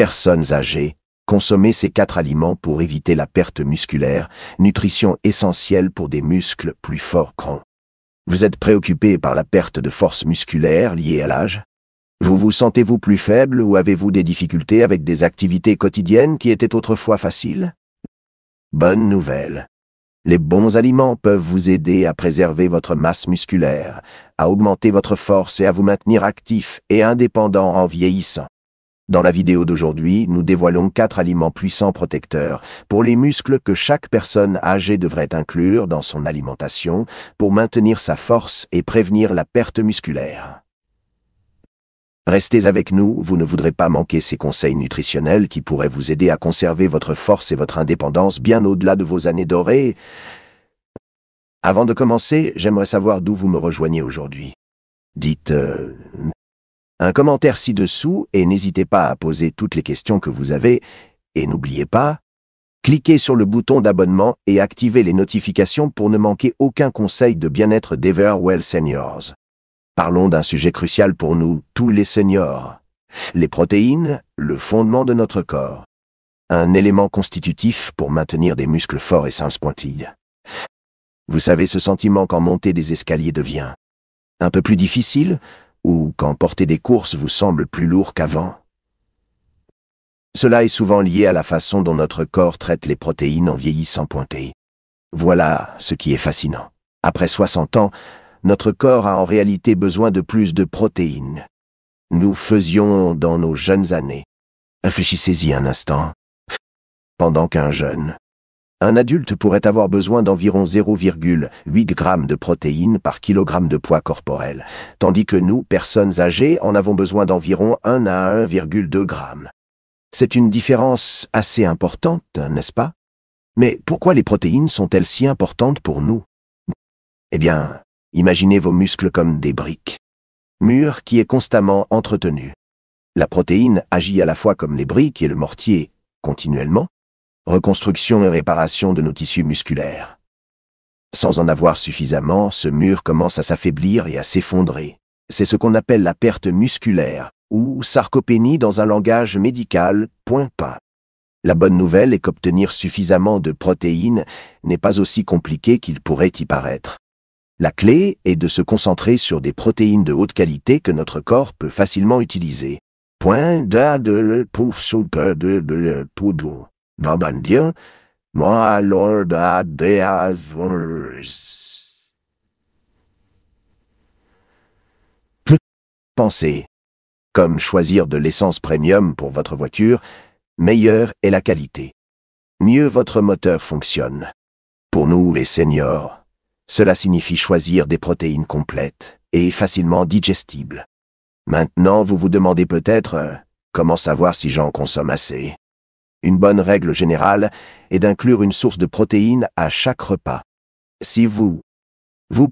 Personnes âgées, consommez ces 4 aliments pour éviter la perte musculaire, nutrition essentielle pour des muscles plus forts grands. Vous êtes préoccupé par la perte de force musculaire liée à l'âge? Vous sentez-vous plus faible ou avez-vous des difficultés avec des activités quotidiennes qui étaient autrefois faciles? Bonne nouvelle. Les bons aliments peuvent vous aider à préserver votre masse musculaire, à augmenter votre force et à vous maintenir actif et indépendant en vieillissant. Dans la vidéo d'aujourd'hui, nous dévoilons 4 aliments puissants protecteurs pour les muscles que chaque personne âgée devrait inclure dans son alimentation pour maintenir sa force et prévenir la perte musculaire. Restez avec nous, vous ne voudrez pas manquer ces conseils nutritionnels qui pourraient vous aider à conserver votre force et votre indépendance bien au-delà de vos années dorées. Avant de commencer, j'aimerais savoir d'où vous me rejoignez aujourd'hui. Dites un commentaire ci-dessous et n'hésitez pas à poser toutes les questions que vous avez. Et n'oubliez pas, cliquez sur le bouton d'abonnement et activez les notifications pour ne manquer aucun conseil de bien-être d'Everwell Seniors. Parlons d'un sujet crucial pour nous, tous les seniors. Les protéines, le fondement de notre corps. Un élément constitutif pour maintenir des muscles forts et sans pointilles. Vous savez ce sentiment quand monter des escaliers devient un peu plus difficile ou quand porter des courses vous semble plus lourd qu'avant? Cela est souvent lié à la façon dont notre corps traite les protéines en vieillissant pointé. Voilà ce qui est fascinant. Après 60 ans, notre corps a en réalité besoin de plus de protéines. Nous faisions dans nos jeunes années. Réfléchissez-y un instant. Pendant qu'un jeune, un adulte pourrait avoir besoin d'environ 0,8 g de protéines par kilogramme de poids corporel, tandis que nous, personnes âgées, en avons besoin d'environ 1 à 1,2 g. C'est une différence assez importante, n'est-ce pas? Mais pourquoi les protéines sont-elles si importantes pour nous? Eh bien, imaginez vos muscles comme des briques. Mur qui est constamment entretenu. La protéine agit à la fois comme les briques et le mortier, continuellement. Reconstruction et réparation de nos tissus musculaires. Sans en avoir suffisamment, ce mur commence à s'affaiblir et à s'effondrer. C'est ce qu'on appelle la perte musculaire, ou sarcopénie dans un langage médical, point. La bonne nouvelle est qu'obtenir suffisamment de protéines n'est pas aussi compliqué qu'il pourrait y paraître. La clé est de se concentrer sur des protéines de haute qualité que notre corps peut facilement utiliser. Point de pour sucre de poudre. Dieu, moi Lord Pensez, comme choisir de l'essence premium pour votre voiture, meilleure est la qualité. Mieux votre moteur fonctionne. Pour nous, les seniors, cela signifie choisir des protéines complètes et facilement digestibles. Maintenant, vous vous demandez peut-être comment savoir si j'en consomme assez. Une bonne règle générale est d'inclure une source de protéines à chaque repas. Si vous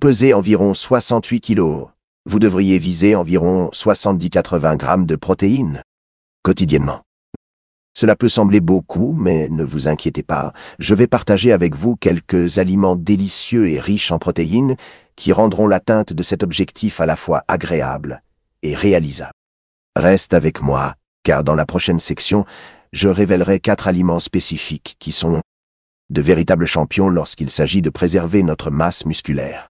pesez environ 68 kg, vous devriez viser environ 70-80 g de protéines quotidiennement. Cela peut sembler beaucoup, mais ne vous inquiétez pas, je vais partager avec vous quelques aliments délicieux et riches en protéines qui rendront l'atteinte de cet objectif à la fois agréable et réalisable. Reste avec moi, car dans la prochaine section, je révélerai 4 aliments spécifiques qui sont de véritables champions lorsqu'il s'agit de préserver notre masse musculaire.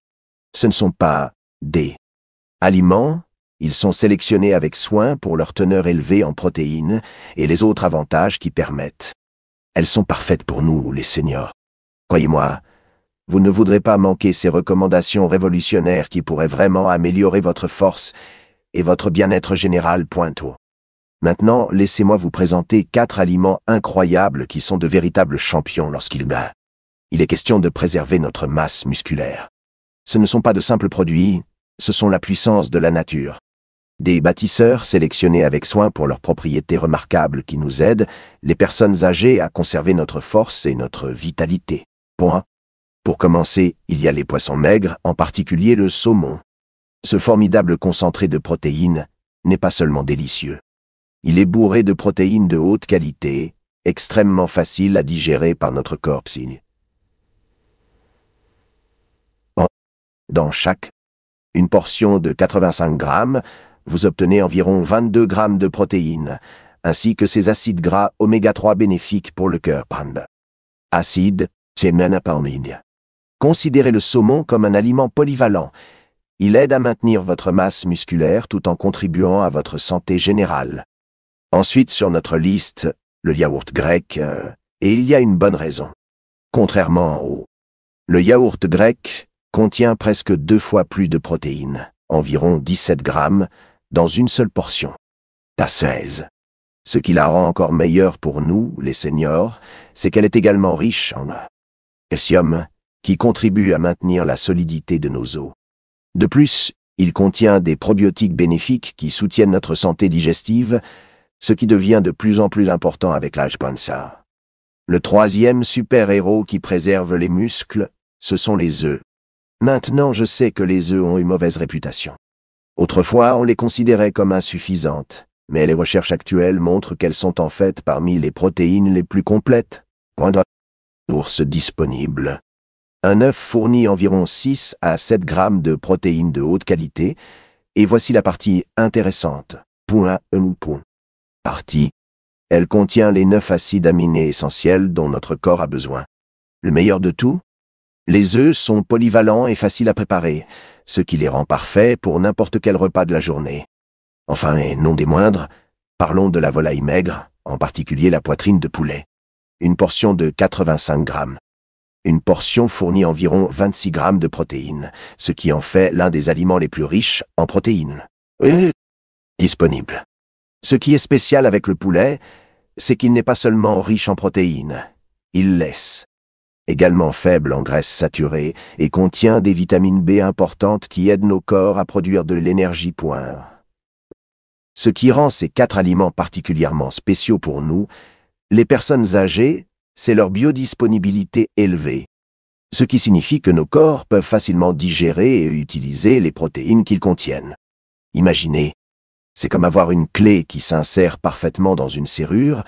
Ce ne sont pas des aliments, ils sont sélectionnés avec soin pour leur teneur élevée en protéines et les autres avantages qui permettent. Elles sont parfaites pour nous, les seniors. Croyez-moi, vous ne voudrez pas manquer ces recommandations révolutionnaires qui pourraient vraiment améliorer votre force et votre bien-être général. Maintenant, laissez-moi vous présenter 4 aliments incroyables qui sont de véritables champions lorsqu'il est question de préserver notre masse musculaire. Ce ne sont pas de simples produits, ce sont la puissance de la nature. Des bâtisseurs sélectionnés avec soin pour leurs propriétés remarquables qui nous aident, les personnes âgées, à conserver notre force et notre vitalité. Pour commencer, il y a les poissons maigres, en particulier le saumon. Ce formidable concentré de protéines n'est pas seulement délicieux. Il est bourré de protéines de haute qualité, extrêmement facile à digérer par notre corps. Dans chaque une portion de 85 grammes, vous obtenez environ 22 grammes de protéines, ainsi que ses acides gras oméga 3 bénéfiques pour le cœur. Acide, séménapalmide. Considérez le saumon comme un aliment polyvalent. Il aide à maintenir votre masse musculaire tout en contribuant à votre santé générale. Ensuite, sur notre liste, le yaourt grec, et il y a une bonne raison. Contrairement le yaourt grec contient presque 2 fois plus de protéines, environ 17 grammes, dans une seule portion. À 16. Ce qui la rend encore meilleure pour nous, les seniors, c'est qu'elle est également riche en calcium, qui contribue à maintenir la solidité de nos os. De plus, il contient des probiotiques bénéfiques qui soutiennent notre santé digestive, ce qui devient de plus en plus important avec l'âge. Le troisième super-héros qui préserve les muscles, ce sont les œufs. Maintenant, je sais que les œufs ont une mauvaise réputation. Autrefois, on les considérait comme insuffisantes, mais les recherches actuelles montrent qu'elles sont en fait parmi les protéines les plus complètes. Ours disponible. Un œuf fournit environ 6 à 7 grammes de protéines de haute qualité, et voici la partie intéressante. Partie. Elle contient les 9 acides aminés essentiels dont notre corps a besoin. Le meilleur de tout? Les œufs sont polyvalents et faciles à préparer, ce qui les rend parfaits pour n'importe quel repas de la journée. Enfin, et non des moindres, parlons de la volaille maigre, en particulier la poitrine de poulet. Une portion de 85 grammes. Une portion fournit environ 26 grammes de protéines, ce qui en fait l'un des aliments les plus riches en protéines. Disponible. Ce qui est spécial avec le poulet, c'est qu'il n'est pas seulement riche en protéines, il laisse. Également faible en graisses saturées et contient des vitamines B importantes qui aident nos corps à produire de l'énergie. Ce qui rend ces 4 aliments particulièrement spéciaux pour nous, les personnes âgées, c'est leur biodisponibilité élevée. Ce qui signifie que nos corps peuvent facilement digérer et utiliser les protéines qu'ils contiennent. Imaginez, c'est comme avoir une clé qui s'insère parfaitement dans une serrure.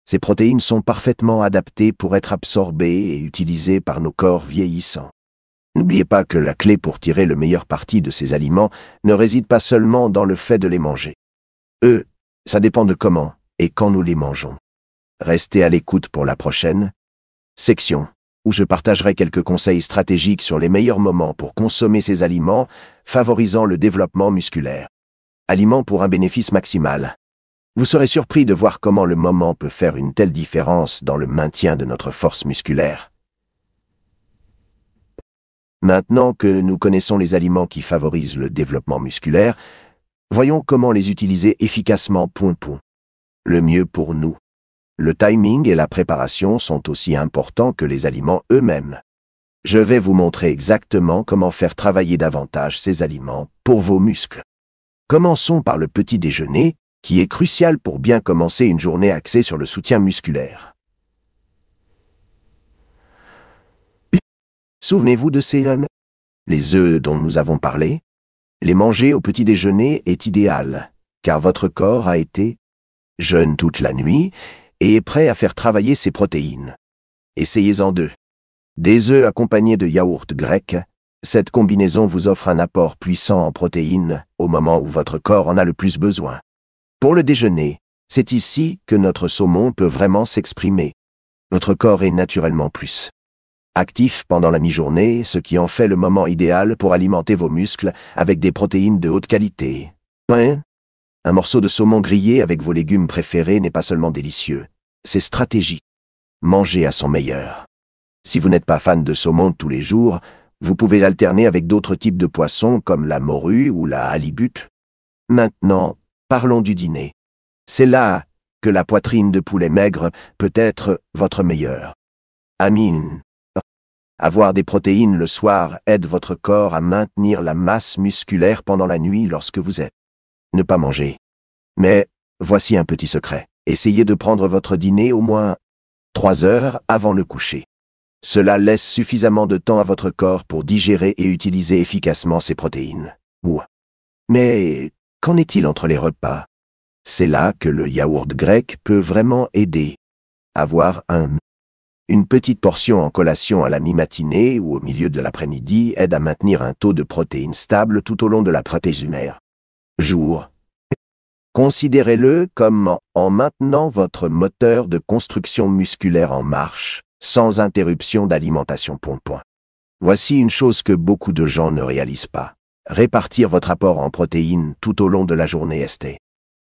Ces protéines sont parfaitement adaptées pour être absorbées et utilisées par nos corps vieillissants. N'oubliez pas que la clé pour tirer le meilleur parti de ces aliments ne réside pas seulement dans le fait de les manger. Ça dépend de comment et quand nous les mangeons. Restez à l'écoute pour la prochaine section, où je partagerai quelques conseils stratégiques sur les meilleurs moments pour consommer ces aliments, favorisant le développement musculaire. Aliments pour un bénéfice maximal. Vous serez surpris de voir comment le moment peut faire une telle différence dans le maintien de notre force musculaire. Maintenant que nous connaissons les aliments qui favorisent le développement musculaire, voyons comment les utiliser efficacement. Le mieux pour nous. Le timing et la préparation sont aussi importants que les aliments eux-mêmes. Je vais vous montrer exactement comment faire travailler davantage ces aliments pour vos muscles. Commençons par le petit déjeuner, qui est crucial pour bien commencer une journée axée sur le soutien musculaire. Souvenez-vous de les œufs dont nous avons parlé. Les manger au petit déjeuner est idéal, car votre corps a été jeûne toute la nuit et est prêt à faire travailler ses protéines. Essayez-en 2. Des œufs accompagnés de yaourt grec. Cette combinaison vous offre un apport puissant en protéines au moment où votre corps en a le plus besoin. Pour le déjeuner, c'est ici que notre saumon peut vraiment s'exprimer. Votre corps est naturellement plus actif pendant la mi-journée, ce qui en fait le moment idéal pour alimenter vos muscles avec des protéines de haute qualité. Un morceau de saumon grillé avec vos légumes préférés n'est pas seulement délicieux, c'est stratégique. Mangez à son meilleur. Si vous n'êtes pas fan de saumon tous les jours, vous pouvez alterner avec d'autres types de poissons comme la morue ou la halibut. Maintenant, parlons du dîner. C'est là que la poitrine de poulet maigre peut être votre meilleure amie. Avoir des protéines le soir aide votre corps à maintenir la masse musculaire pendant la nuit lorsque vous êtes. Ne pas manger. Mais voici un petit secret. Essayez de prendre votre dîner au moins 3 heures avant le coucher. Cela laisse suffisamment de temps à votre corps pour digérer et utiliser efficacement ses protéines. Mais qu'en est-il entre les repas? C'est là que le yaourt grec peut vraiment aider. Avoir une petite portion en collation à la mi-matinée ou au milieu de l'après-midi aide à maintenir un taux de protéines stable tout au long de la journée. Considérez-le comme en maintenant votre moteur de construction musculaire en marche, sans interruption d'alimentation. Voici une chose que beaucoup de gens ne réalisent pas. Répartir votre apport en protéines tout au long de la journée est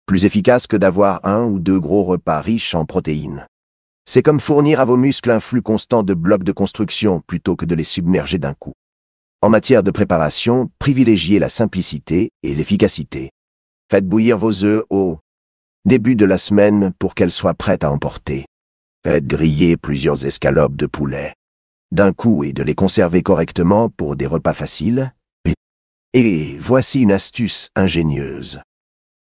plus efficace que d'avoir 1 ou 2 gros repas riches en protéines. C'est comme fournir à vos muscles un flux constant de blocs de construction plutôt que de les submerger d'un coup. En matière de préparation, privilégiez la simplicité et l'efficacité. Faites bouillir vos œufs au début de la semaine pour qu'elles soient prêtes à emporter. Faites griller plusieurs escalopes de poulet d'un coup et de les conserver correctement pour des repas faciles. Et voici une astuce ingénieuse.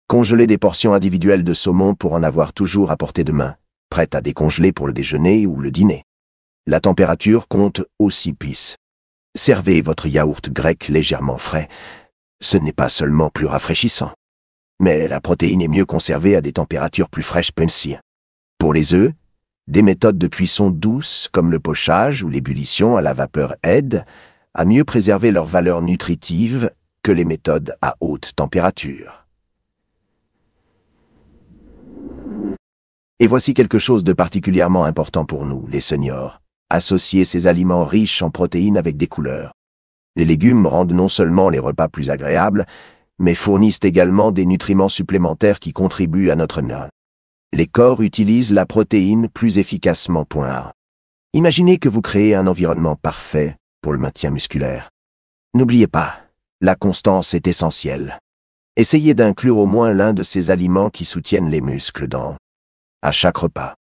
Congelez des portions individuelles de saumon pour en avoir toujours à portée de main, prêtes à décongeler pour le déjeuner ou le dîner. La température compte aussi. Servez votre yaourt grec légèrement frais. Ce n'est pas seulement plus rafraîchissant, mais la protéine est mieux conservée à des températures plus fraîches. Pour les œufs, des méthodes de cuisson douces comme le pochage ou l'ébullition à la vapeur aident à mieux préserver leur valeur nutritive que les méthodes à haute température. Et voici quelque chose de particulièrement important pour nous, les seniors. Associer ces aliments riches en protéines avec des couleurs. Les légumes rendent non seulement les repas plus agréables, mais fournissent également des nutriments supplémentaires qui contribuent à notre bien. Les corps utilisent la protéine plus efficacement. Imaginez que vous créez un environnement parfait pour le maintien musculaire. N'oubliez pas, la constance est essentielle. Essayez d'inclure au moins l'un de ces aliments qui soutiennent les muscles à chaque repas.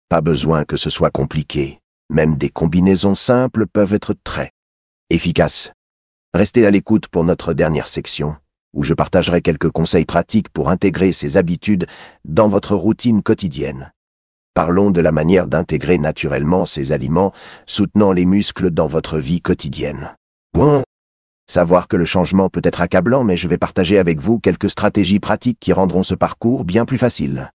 Pas besoin que ce soit compliqué, même des combinaisons simples peuvent être très efficaces. Restez à l'écoute pour notre dernière section, où je partagerai quelques conseils pratiques pour intégrer ces habitudes dans votre routine quotidienne. Parlons de la manière d'intégrer naturellement ces aliments, soutenant les muscles dans votre vie quotidienne. Savoir que le changement peut être accablant, mais je vais partager avec vous quelques stratégies pratiques qui rendront ce parcours bien plus facile.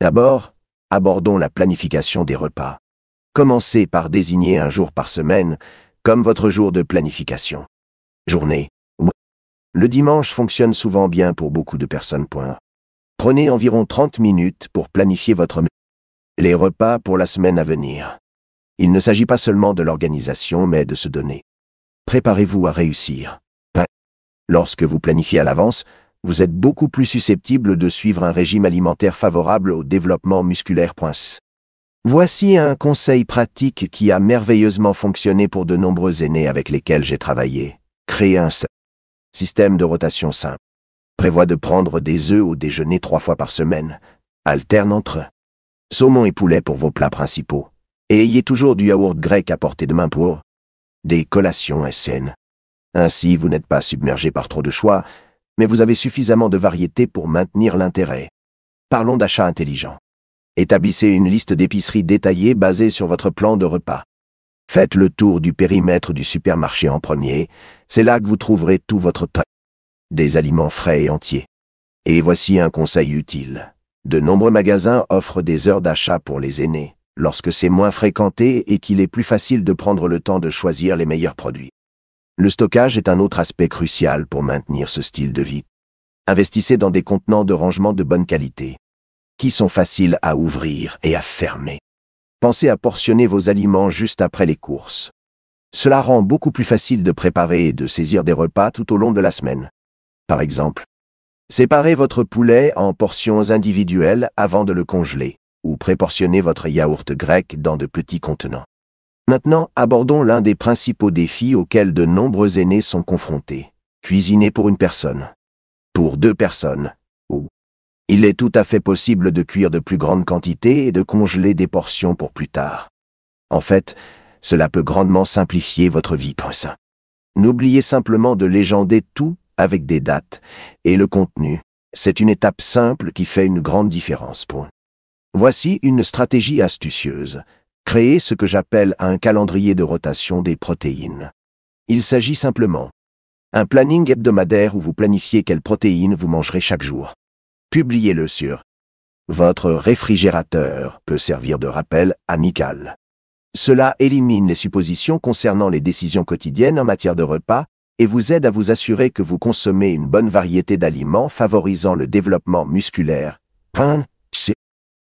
D'abord, abordons la planification des repas. Commencez par désigner un jour par semaine comme votre jour de planification. Journée. Le dimanche fonctionne souvent bien pour beaucoup de personnes. Prenez environ 30 minutes pour planifier les repas pour la semaine à venir. Il ne s'agit pas seulement de l'organisation, mais de se donner. Préparez-vous à réussir. Lorsque vous planifiez à l'avance, vous êtes beaucoup plus susceptible de suivre un régime alimentaire favorable au développement musculaire. Voici un conseil pratique qui a merveilleusement fonctionné pour de nombreux aînés avec lesquels j'ai travaillé. Créez un système de rotation simple. Prévoit de prendre des œufs au déjeuner 3 fois par semaine. Alterne entre saumon et poulet pour vos plats principaux. Et ayez toujours du yaourt grec à portée de main pour des collations saines. Ainsi, vous n'êtes pas submergé par trop de choix, mais vous avez suffisamment de variété pour maintenir l'intérêt. Parlons d'achat intelligent. Établissez une liste d'épiceries détaillée basée sur votre plan de repas. Faites le tour du périmètre du supermarché en premier, c'est là que vous trouverez tout votre pain. Des aliments frais et entiers. Et voici un conseil utile. De nombreux magasins offrent des heures d'achat pour les aînés, lorsque c'est moins fréquenté et qu'il est plus facile de prendre le temps de choisir les meilleurs produits. Le stockage est un autre aspect crucial pour maintenir ce style de vie. Investissez dans des contenants de rangement de bonne qualité, qui sont faciles à ouvrir et à fermer. Pensez à portionner vos aliments juste après les courses. Cela rend beaucoup plus facile de préparer et de saisir des repas tout au long de la semaine. Par exemple, séparez votre poulet en portions individuelles avant de le congeler, ou préportionnez votre yaourt grec dans de petits contenants. Maintenant, abordons l'un des principaux défis auxquels de nombreux aînés sont confrontés. Cuisiner pour une personne. Pour 2 personnes. Ou il est tout à fait possible de cuire de plus grandes quantités et de congeler des portions pour plus tard. En fait, cela peut grandement simplifier votre vie. N'oubliez simplement de légender tout avec des dates et le contenu. C'est une étape simple qui fait une grande différence. Voici une stratégie astucieuse. Créez ce que j'appelle un calendrier de rotation des protéines. Il s'agit simplement un planning hebdomadaire où vous planifiez quelles protéines vous mangerez chaque jour. Publiez-le sur votre réfrigérateur, peut servir de rappel amical. Cela élimine les suppositions concernant les décisions quotidiennes en matière de repas et vous aide à vous assurer que vous consommez une bonne variété d'aliments favorisant le développement musculaire.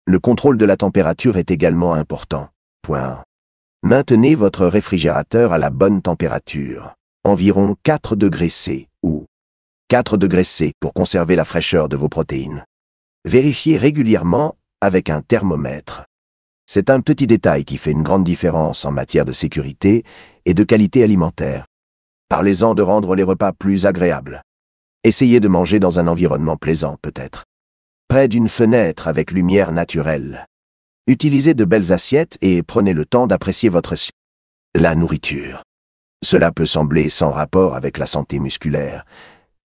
Le contrôle de la température est également important. Maintenez votre réfrigérateur à la bonne température, environ 4 degrés C ou 4 degrés C pour conserver la fraîcheur de vos protéines. Vérifiez régulièrement avec un thermomètre. C'est un petit détail qui fait une grande différence en matière de sécurité et de qualité alimentaire. Parlez-en de rendre les repas plus agréables. Essayez de manger dans un environnement plaisant, peut-être. Près d'une fenêtre avec lumière naturelle. Utilisez de belles assiettes et prenez le temps d'apprécier la nourriture. Cela peut sembler sans rapport avec la santé musculaire,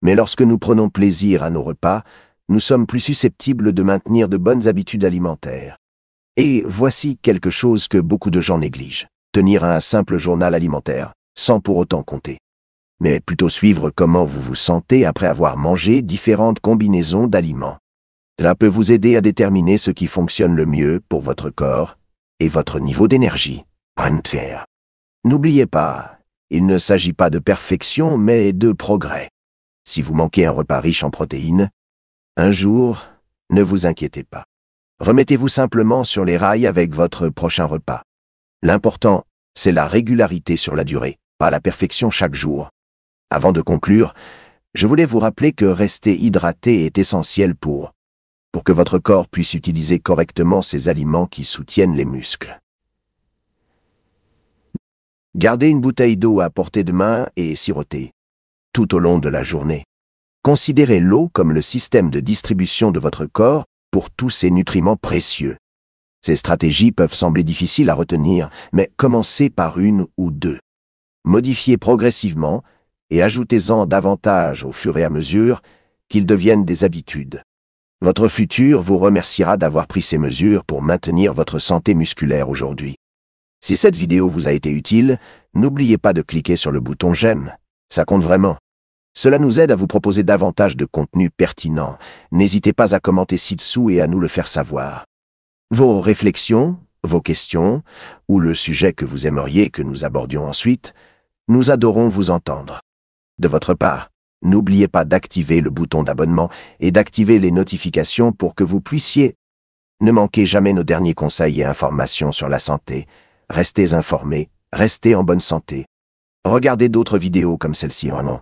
mais lorsque nous prenons plaisir à nos repas, nous sommes plus susceptibles de maintenir de bonnes habitudes alimentaires. Et voici quelque chose que beaucoup de gens négligent. Tenir un simple journal alimentaire, sans pour autant compter. Mais plutôt suivre comment vous vous sentez après avoir mangé différentes combinaisons d'aliments. Cela peut vous aider à déterminer ce qui fonctionne le mieux pour votre corps et votre niveau d'énergie. N'oubliez pas, il ne s'agit pas de perfection, mais de progrès. Si vous manquez un repas riche en protéines, un jour, ne vous inquiétez pas. Remettez-vous simplement sur les rails avec votre prochain repas. L'important, c'est la régularité sur la durée, pas la perfection chaque jour. Avant de conclure, je voulais vous rappeler que rester hydraté est essentiel pour que votre corps puisse utiliser correctement ces aliments qui soutiennent les muscles. Gardez une bouteille d'eau à portée de main et sirotez tout au long de la journée. Considérez l'eau comme le système de distribution de votre corps pour tous ces nutriments précieux. Ces stratégies peuvent sembler difficiles à retenir, mais commencez par une ou deux. Modifiez progressivement et ajoutez-en davantage au fur et à mesure qu'ils deviennent des habitudes. Votre futur vous remerciera d'avoir pris ces mesures pour maintenir votre santé musculaire aujourd'hui. Si cette vidéo vous a été utile, n'oubliez pas de cliquer sur le bouton j'aime. Ça compte vraiment. Cela nous aide à vous proposer davantage de contenu pertinent. N'hésitez pas à commenter ci-dessous et à nous le faire savoir. Vos réflexions, vos questions, ou le sujet que vous aimeriez que nous abordions ensuite, nous adorons vous entendre. De votre part, n'oubliez pas d'activer le bouton d'abonnement et d'activer les notifications pour que vous puissiez ne manquer jamais nos derniers conseils et informations sur la santé. Restez informés, restez en bonne santé. Regardez d'autres vidéos comme celle-ci vraiment.